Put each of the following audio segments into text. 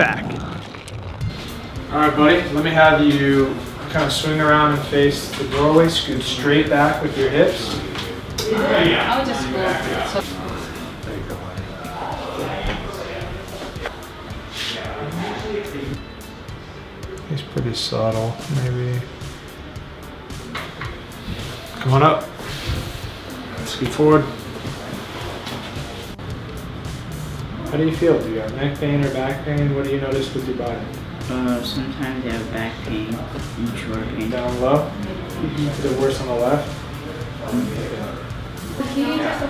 back. All right, buddy, let me have you kind of swing around and face the doorway, scoot straight back with your hips. I'll just go. There you go. He's pretty subtle, maybe. Come on up. Scoot forward. How do you feel? Do you have neck pain or back pain? What do you notice with your body? Sometimes I have back pain and shoulder pain. Down low? Is it worse on the left?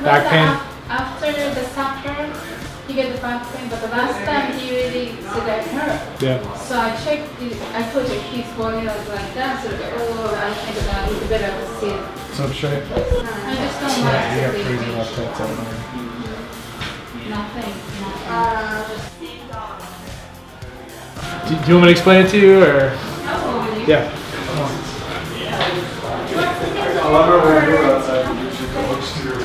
Back pain? After the supper, he get the back pain, but the last time he really said that hurt. Yeah. So I checked, I told you his body was like that, so I think that it's better to see it. Substrate? I just don't Yeah, like you got to see crazy it. left hips on there. Nothing. Do you want me to explain it to you, or? Yeah. Come on. I love it when I go outside and you should go Stuart. I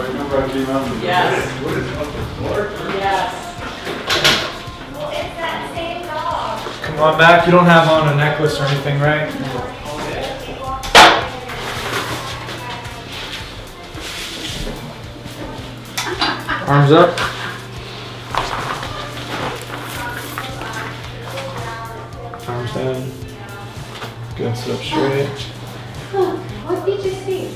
remember I came out and Yes. what is it, up the floor? Yes. It's that same dog. Come on back. You don't have on a necklace or anything, right? Arms up. Arms down. Good. Sit up straight. What did you see?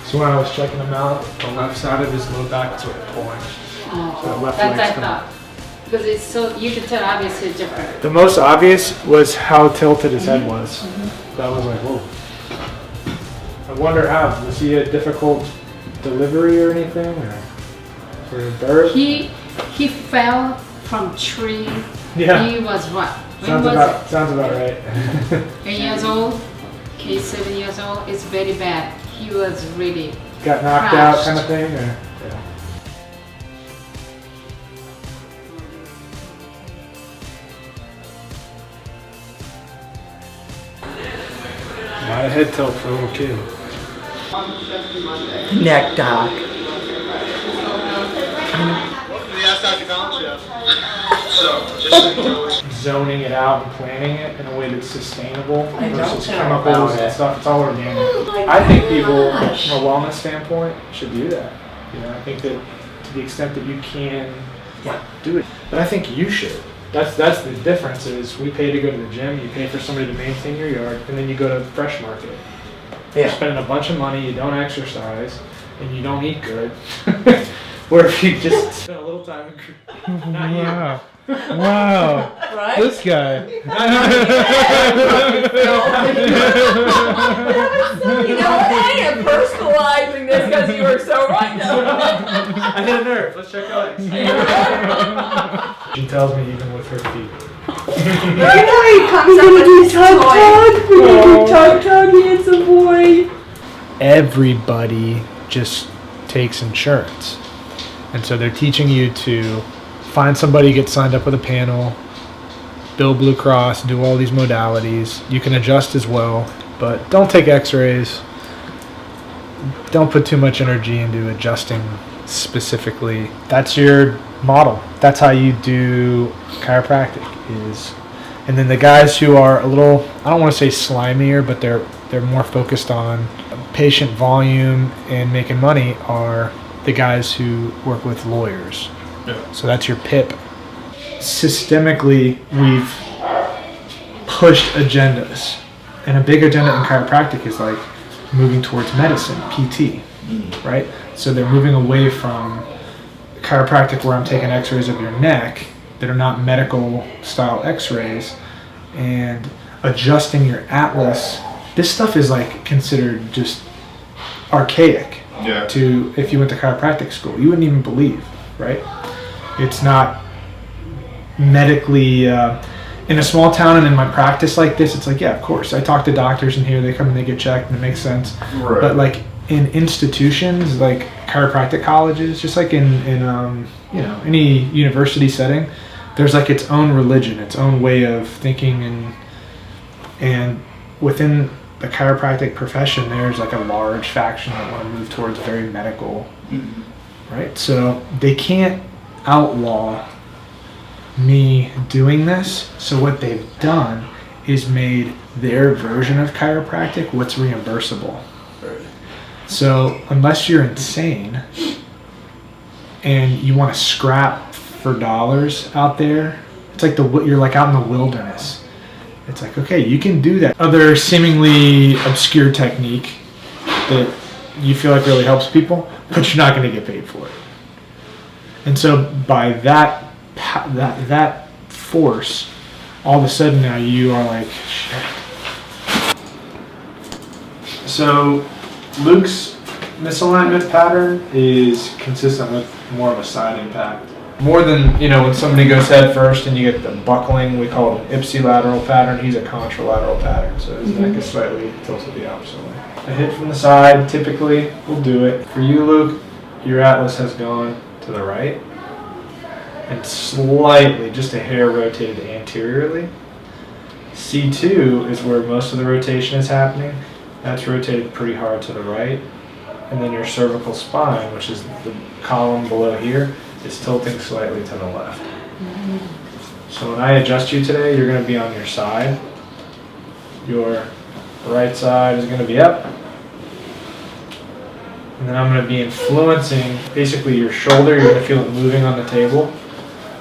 So when I was checking him out, the left side of his low back is sort of pulling. So left That's leg's I coming. thought. Because it's so, you can tell obviously it's different. The most obvious was how tilted his head was. That was like, whoa. I wonder how. Was he a difficult delivery or anything? Or birth? He fell from tree. Yeah. He was what? When Sounds was sounds about right. it? 8 years old. Okay, 7 years old. It's very bad. He was really Got knocked out crashed. kind of thing? Or? Yeah. A lot of head tilt for a little kid. Neck doc. Zoning it out and planning it in a way that's sustainable I don't versus know chemicals about and it. stuff. It's all organic. Oh I think people, gosh. from a wellness standpoint, should do that. You know, I think that to the extent that you can do it, but I think you should. That's the difference. Is we pay to go to the gym, you pay for somebody to maintain your yard, and then you go to Fresh Market. You're Yeah. spending a bunch of money, you don't exercise, and you don't eat good. Where if you just spend a little time in not you. Wow. Wow. Right? This guy. You know what? I am personalizing this because you were so right though. I hit a nerve. Let's check out. She tells me even with her feet. He's gonna do tug tug. We're gonna do tug tug, handsome boy. Everybody just takes insurance. And so they're teaching you to find somebody, get signed up with a panel, bill Blue Cross, do all these modalities. You can adjust as well, but don't take x-rays. Don't put too much energy into adjusting specifically. That's your model. That's how you do chiropractic is. And then the guys who are a little, I don't want to say slimier, but they're more focused on patient volume and making money are the guys who work with lawyers. Yeah. So that's your PIP. Systemically, we've pushed agendas. And a big agenda in chiropractic is like moving towards medicine, PT, right? So they're moving away from chiropractic where I'm taking x-rays of your neck that are not medical style x-rays and adjusting your atlas. This stuff is like considered just archaic. Yeah. To if you went to chiropractic school, you wouldn't even believe, right? It's not medically in a small town and in my practice like this. It's like, yeah, of course. I talk to doctors in here. They come and they get checked, and it makes sense. Right. But like in institutions like chiropractic colleges, just like in you know any university setting, there's like its own religion, its own way of thinking, and within the chiropractic profession, there's like a large faction that want to move towards very medical, right? So they can't outlaw me doing this. So what they've done is made their version of chiropractic what's reimbursable. So unless you're insane and you want to scrap for dollars out there, it's like you're like out in the wilderness. It's like, okay, you can do that other seemingly obscure technique that you feel like really helps people, but you're not going to get paid for it. And so by that force, all of a sudden now you are like, shit. So Luke's misalignment pattern is consistent with more of a side impact. More than, when somebody goes head first and you get the buckling, we call it an ipsilateral pattern. He's a contralateral pattern, so his neck is slightly tilted the opposite way. A hit from the side typically will do it. For you, Luke, your atlas has gone to the right and slightly, just a hair rotated anteriorly. C2 is where most of the rotation is happening. That's rotated pretty hard to the right. And then your cervical spine, which is the column below here, is tilting slightly to the left. So when I adjust you today, you're going to be on your side. Your right side is going to be up. And then I'm going to be influencing basically your shoulder. You're going to feel it moving on the table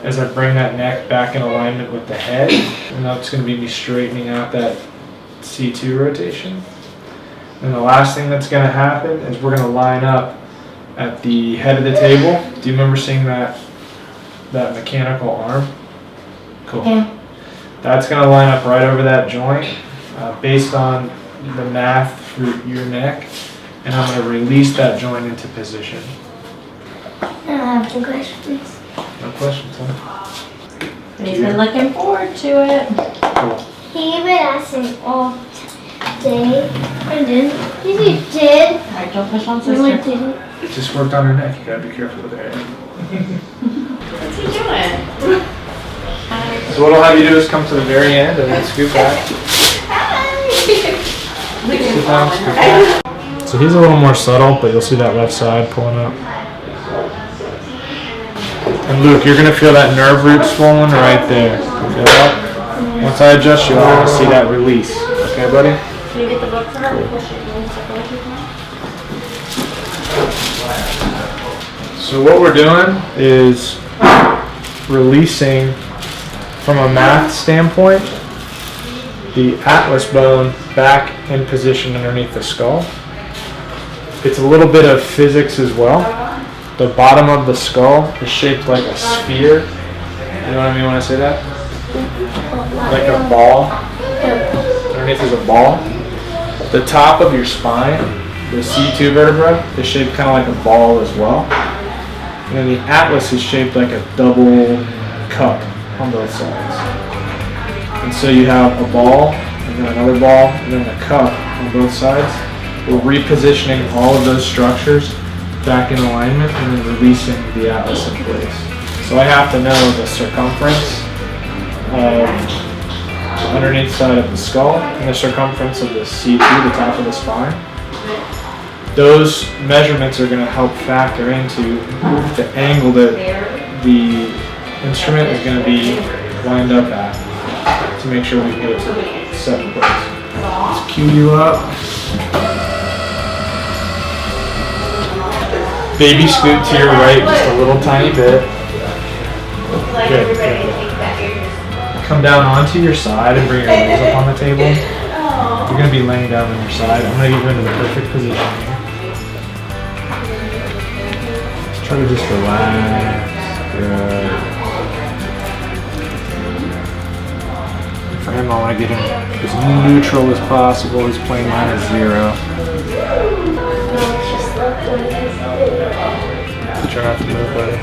as I bring that neck back in alignment with the head. And that's going to be me straightening out that C2 rotation. And the last thing that's going to happen is we're going to line up at the head of the table. Do you remember seeing that mechanical arm? Cool. Yeah. That's going to line up right over that joint based on the math for your neck. And I'm going to release that joint into position. I have some questions. No questions, huh? He's been looking forward to it. Cool. He been asking all day. I didn't. Yes, you did. Alright, don't push on No, I sister. didn't. It just worked on her neck. You gotta be careful with her hair. What's he doing? So what I'll have you do is come to the very end and then scoop back. Scoop down, scoop back. So he's a little more subtle, but you'll see that left side pulling up. And Luke, you're gonna feel that nerve root swollen right there. Feel that? Once I adjust you, I want to see that release. Okay, buddy? Can you get the book for her? So what we're doing is releasing, from a math standpoint, the atlas bone back in position underneath the skull. It's a little bit of physics as well. The bottom of the skull is shaped like a sphere. You know what I mean when I say that? Like a ball. Underneath is a ball. The top of your spine, the C2 vertebra, is shaped kind of like a ball as well. And then the atlas is shaped like a double cup on both sides. And so you have a ball, and then another ball, and then a cup on both sides. We're repositioning all of those structures back in alignment and then releasing the atlas in place. So I have to know the circumference of the underneath side of the skull and the circumference of the C2, the top of the spine. Those measurements are going to help factor into the angle that the instrument is going to be lined up at to make sure we can get it to set in place. Let's cue you up. Baby scoot to your right just a little tiny bit. Good. Come down onto your side and bring your legs up on the table. You're going to be laying down on your side. I'm going to get you into the perfect position here. Try to just relax. Good. For him, I want to get him as neutral as possible. His plane line is 0. Try not to move, buddy.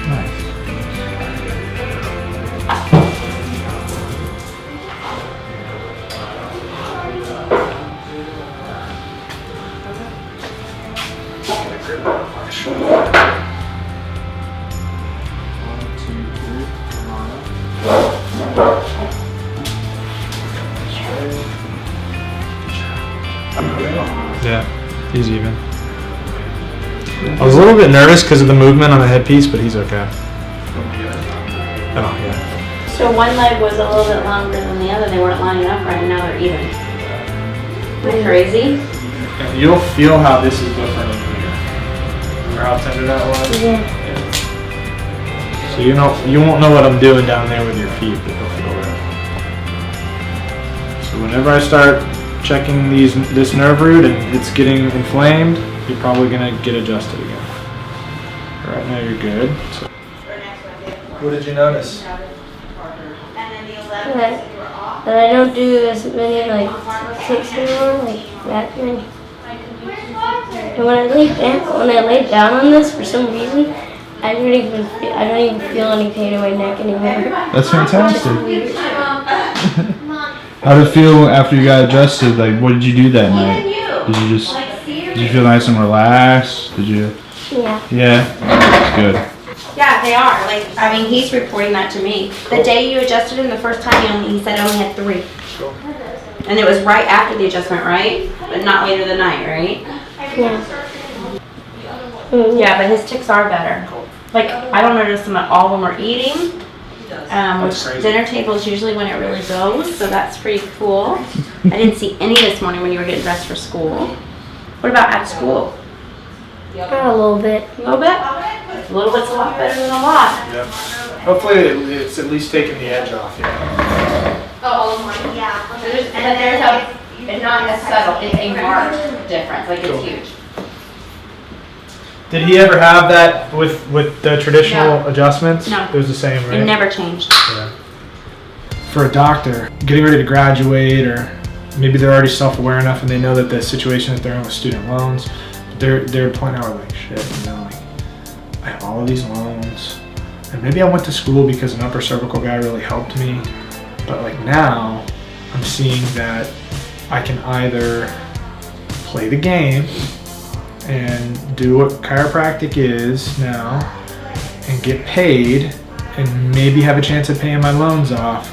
Nice. He's even. I was a little bit nervous because of the movement on the headpiece, but he's okay. Oh, yeah. So one leg was a little bit longer than the other. They weren't lining up right, and now they're even. Isn't that crazy? And you'll feel how this is different in here. Remember how tender that was? Yeah. So you won't know what I'm doing down there with your feet, but you'll feel that. So whenever I start checking this nerve root and it's getting inflamed, you're probably gonna get adjusted again. Right now you're good. So. What did you notice? That I don't do as many like kicks anymore, like that many. And when I lay down on this, for some reason, I don't even feel any pain in my neck anymore. That's fantastic. Just weird. How did it feel after you got adjusted? Like, what did you do that night? Did you feel nice and relaxed? Did you? Yeah. Yeah. That's good. Yeah, they are. Like, I mean, he's reporting that to me. The day you adjusted him the first time, he said he only had 3. And it was right after the adjustment, right? But not later the night, right? Yeah. Yeah, but his ticks are better. Like, I don't notice them at all when we're eating. Which dinner table is usually when it really goes, so that's pretty cool. I didn't see any this morning when you were getting dressed for school. What about at school? A little bit. A little bit? A little bit's a lot better than a lot. Yep. Hopefully it's at least taking the edge off. Yeah. It's not as subtle, it's a marked difference, like it's huge. Did he ever have that with the traditional adjustments? No. It was the same, right? It never changed. Yeah. For a doctor, getting ready to graduate, or maybe they're already self-aware enough and they know that the situation that they're in with student loans, they're point out like, shit, like, I have all of these loans, and maybe I went to school because an upper cervical guy really helped me, but like now, I'm seeing that I can either play the game and do what chiropractic is now and get paid and maybe have a chance at paying my loans off,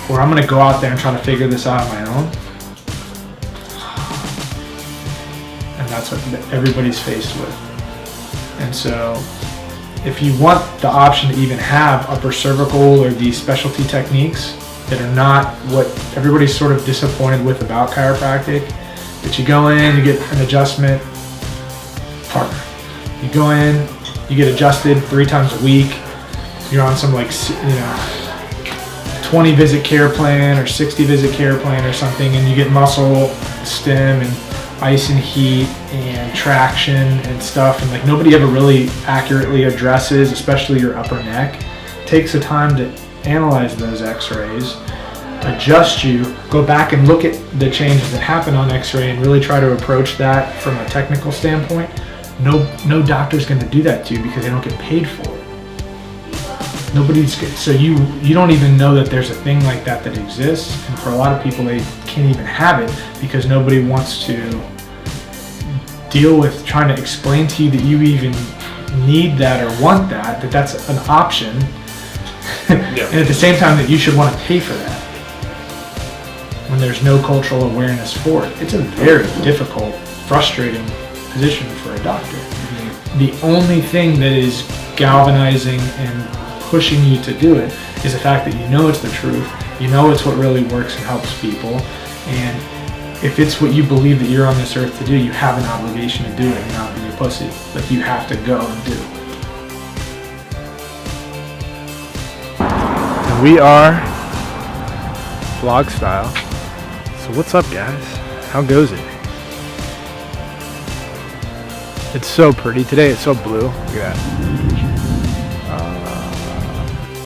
or I'm gonna go out there and try to figure this out on my own. And that's what everybody's faced with. And so if you want the option to even have upper cervical or these specialty techniques that are not what everybody's sort of disappointed with about chiropractic, that you go in, you get an adjustment, partner. You go in, you get adjusted 3 times a week. You're on some 20 visit care plan or 60 visit care plan or something, and you get muscle stim and ice and heat and traction and stuff, and like nobody ever really accurately addresses, especially your upper neck. It takes the time to analyze those x-rays, adjust you, go back and look at the changes that happen on x-ray and really try to approach that from a technical standpoint. No doctor's going to do that to you because they don't get paid for it. So you don't even know that there's a thing like that exists, and for a lot of people they can't even have it because nobody wants to deal with trying to explain to you that you even need that or want that's an option. Yeah. And at the same time that you should want to pay for that when there's no cultural awareness for it. It's a very difficult, frustrating position for a doctor. The only thing that is galvanizing and pushing you to do it is the fact that you know it's the truth, you know it's what really works and helps people, and if it's what you believe that you're on this earth to do, you have an obligation to do it and not be a pussy. Like, you have to go and do. And we are vlog style. So what's up, guys? How goes it? It's so pretty today. It's so blue. Look at that.